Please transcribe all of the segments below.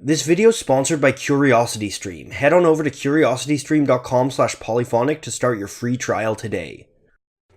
This video is sponsored by CuriosityStream. Head on over to curiositystream.com/polyphonic to start your free trial today.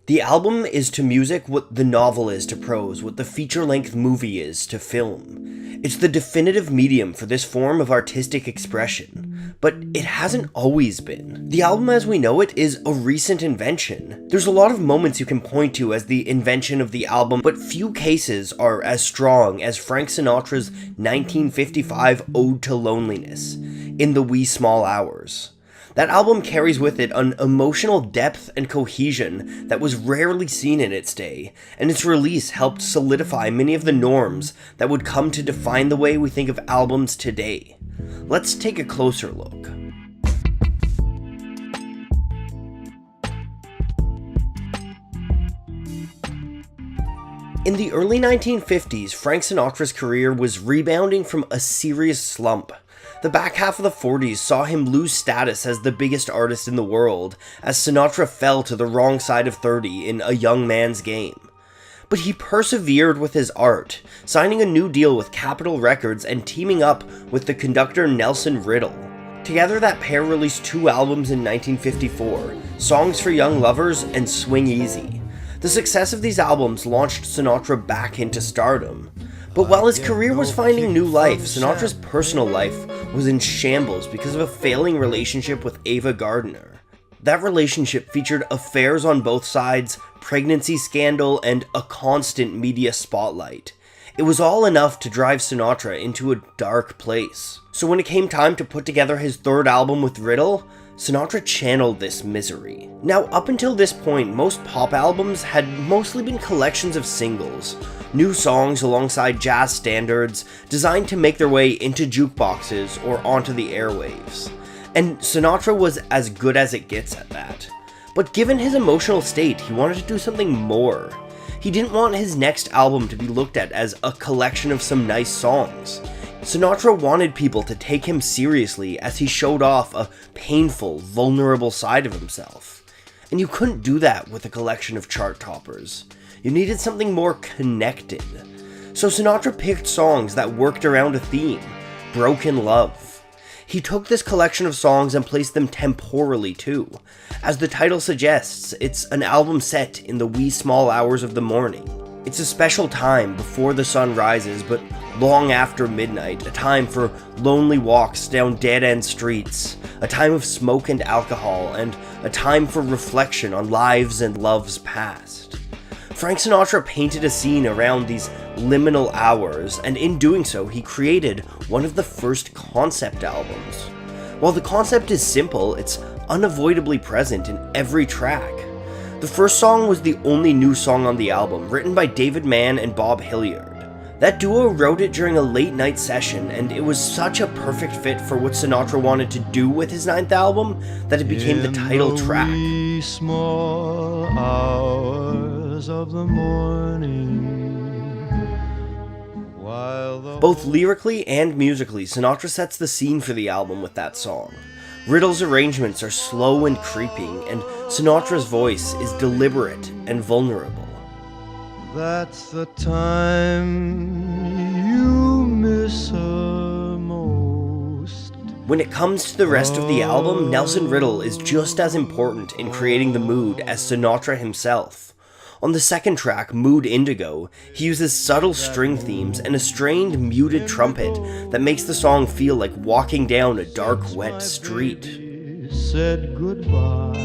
The album is to music what the novel is to prose, what the feature-length movie is to film. It's the definitive medium for this form of artistic expression, but it hasn't always been. The album as we know it is a recent invention. There's a lot of moments you can point to as the invention of the album, but few cases are as strong as Frank Sinatra's 1955 Ode to Loneliness, In the Wee Small Hours. That album carries with it an emotional depth and cohesion that was rarely seen in its day, and its release helped solidify many of the norms that would come to define the way we think of albums today. Let's take a closer look. In the early 1950s, Frank Sinatra's career was rebounding from a serious slump. The back half of the 40s saw him lose status as the biggest artist in the world, as Sinatra fell to the wrong side of 30 in A Young Man's Game. But he persevered with his art, signing a new deal with Capitol Records and teaming up with the conductor Nelson Riddle. Together that pair released two albums in 1954, Songs for Young Lovers and Swing Easy. The success of these albums launched Sinatra back into stardom. But while his career was finding new life, Sinatra's personal life was in shambles because of a failing relationship with Ava Gardner. That relationship featured affairs on both sides, pregnancy scandal, and a constant media spotlight. It was all enough to drive Sinatra into a dark place. So when it came time to put together his third album with Riddle, Sinatra channeled this misery. Now, up until this point, most pop albums had mostly been collections of singles, new songs alongside jazz standards, designed to make their way into jukeboxes or onto the airwaves. And Sinatra was as good as it gets at that. But given his emotional state, he wanted to do something more. He didn't want his next album to be looked at as a collection of some nice songs. Sinatra wanted people to take him seriously as he showed off a painful, vulnerable side of himself. And you couldn't do that with a collection of chart toppers. You needed something more connected. So Sinatra picked songs that worked around a theme, broken love. He took this collection of songs and placed them temporally too. As the title suggests, it's an album set in the wee small hours of the morning. It's a special time before the sun rises, but long after midnight, a time for lonely walks down dead-end streets, a time of smoke and alcohol, and a time for reflection on lives and loves past. Frank Sinatra painted a scene around these liminal hours, and in doing so, he created one of the first concept albums. While the concept is simple, it's unavoidably present in every track. The first song was the only new song on the album, written by David Mann and Bob Hilliard. That duo wrote it during a late-night session, and it was such a perfect fit for what Sinatra wanted to do with his ninth album that it became the title track. In the wee small hours of the morning, Both lyrically and musically, Sinatra sets the scene for the album with that song. Riddle's arrangements are slow and creeping, and Sinatra's voice is deliberate and vulnerable. That's the time you miss her most. When it comes to the rest of the album, Nelson Riddle is just as important in creating the mood as Sinatra himself. On the second track, Mood Indigo, he uses subtle string themes and a strained, muted trumpet that makes the song feel like walking down a dark, wet street. Said goodbye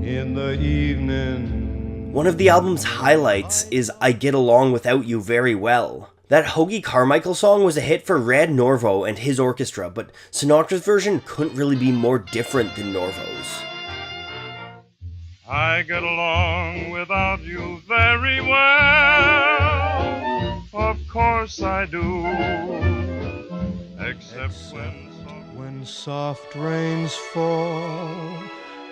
in the evening. One of the album's highlights is I Get Along Without You Very Well. That Hoagie Carmichael song was a hit for Red Norvo and his orchestra, but Sinatra's version couldn't really be more different than Norvo's. I get along without you very well, of course I do, except when soft rains fall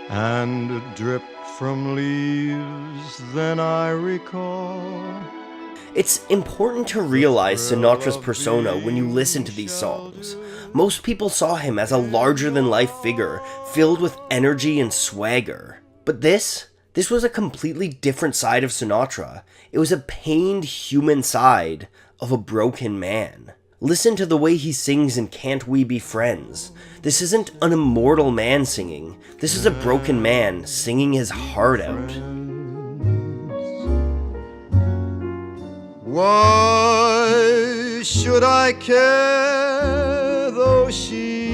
and drip from leaves, then I recall. It's important to realize Sinatra's persona when you listen to these songs. Most people saw him as a larger-than-life figure, filled with energy and swagger. But this This was a completely different side of Sinatra. It was a pained human side of a broken man. Listen to the way he sings in Can't We Be Friends? This isn't an immortal man singing. This is a broken man singing his heart out. Why should I care though she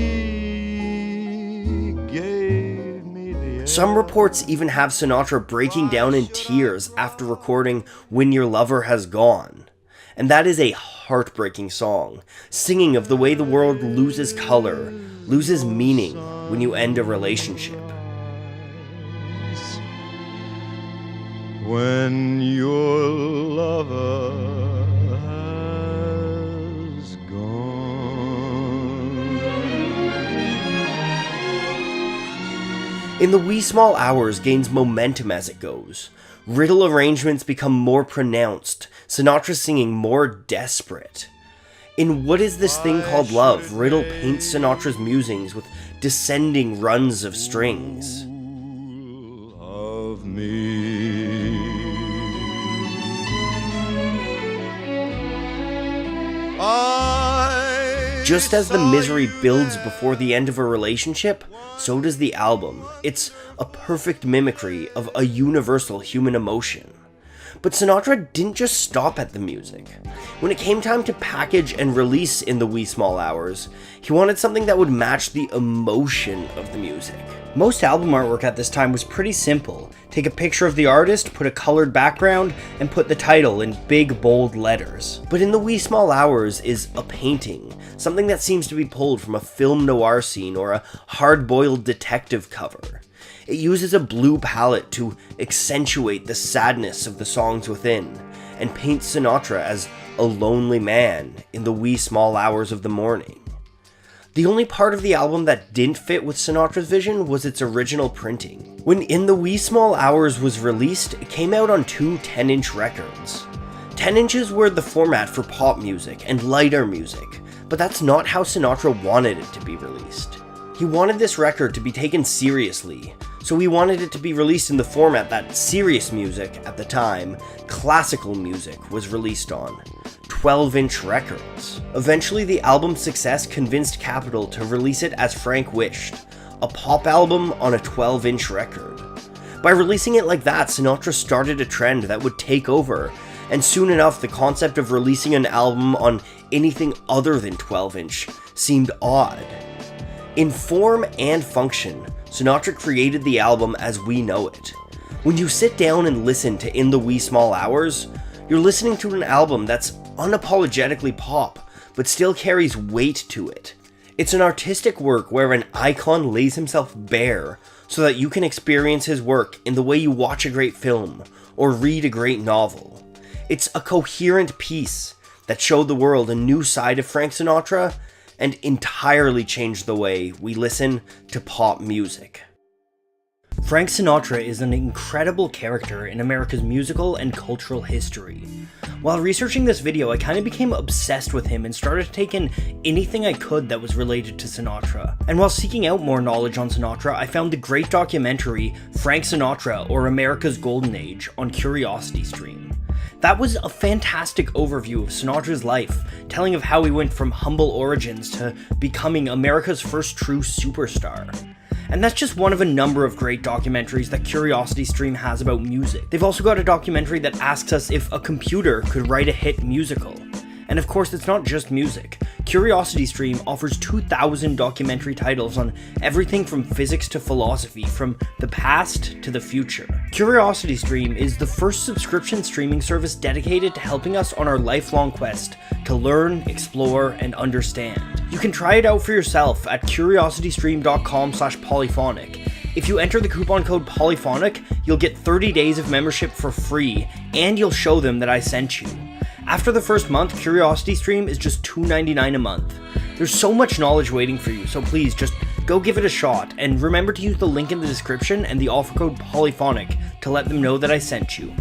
gave me the... Some reports even have Sinatra breaking down in tears after recording When Your Lover Has Gone. And that is a heartbreaking song, singing of the way the world loses color, loses meaning when you end a relationship. When your lover has gone. In the Wee Small Hours gains momentum as it goes. Riddle arrangements become more pronounced, Sinatra singing more desperate. In What Is This Thing Called Love, Riddle paints Sinatra's musings with descending runs of strings. Of me. Just as the misery builds before the end of a relationship, so does the album. It's a perfect mimicry of a universal human emotion. But Sinatra didn't just stop at the music. When it came time to package and release In the Wee Small Hours, he wanted something that would match the emotion of the music. Most album artwork at this time was pretty simple. Take a picture of the artist, put a colored background, and put the title in big, bold letters. But In the Wee Small Hours is a painting, something that seems to be pulled from a film noir scene or a hard-boiled detective cover. It uses a blue palette to accentuate the sadness of the songs within, and paints Sinatra as a lonely man in the wee small hours of the morning. The only part of the album that didn't fit with Sinatra's vision was its original printing. When In the Wee Small Hours was released, it came out on two 10-inch records. 10 inches were the format for pop music and lighter music, but that's not how Sinatra wanted it to be released. He wanted this record to be taken seriously, so he wanted it to be released in the format that serious music, at the time, classical music, was released on. 12-inch records. Eventually, the album's success convinced Capitol to release it as Frank wished, a pop album on a 12-inch record. By releasing it like that, Sinatra started a trend that would take over, and soon enough the concept of releasing an album on anything other than 12-inch seemed odd. In form and function, Sinatra created the album as we know it. When you sit down and listen to In the Wee Small Hours, you're listening to an album that's unapologetically pop, but still carries weight to it. It's an artistic work where an icon lays himself bare so that you can experience his work in the way you watch a great film or read a great novel. It's a coherent piece that showed the world a new side of Frank Sinatra and entirely changed the way we listen to pop music. Frank Sinatra is an incredible character in America's musical and cultural history. While researching this video, I kind of became obsessed with him and started to take in anything I could that was related to Sinatra. And while seeking out more knowledge on Sinatra, I found the great documentary Frank Sinatra or America's Golden Age on CuriosityStream. That was a fantastic overview of Sinatra's life, telling of how he went from humble origins to becoming America's first true superstar. And that's just one of a number of great documentaries that CuriosityStream has about music. They've also got a documentary that asks us if a computer could write a hit musical. And of course, it's not just music. CuriosityStream offers 2,000 documentary titles on everything from physics to philosophy, from the past to the future. CuriosityStream is the first subscription streaming service dedicated to helping us on our lifelong quest to learn, explore, and understand. You can try it out for yourself at curiositystream.com/polyphonic. If you enter the coupon code Polyphonic, you'll get 30 days of membership for free, and you'll show them that I sent you. After the first month, CuriosityStream is just $2.99 a month. There's so much knowledge waiting for you, so please just go give it a shot, and remember to use the link in the description and the offer code Polyphonic to let them know that I sent you.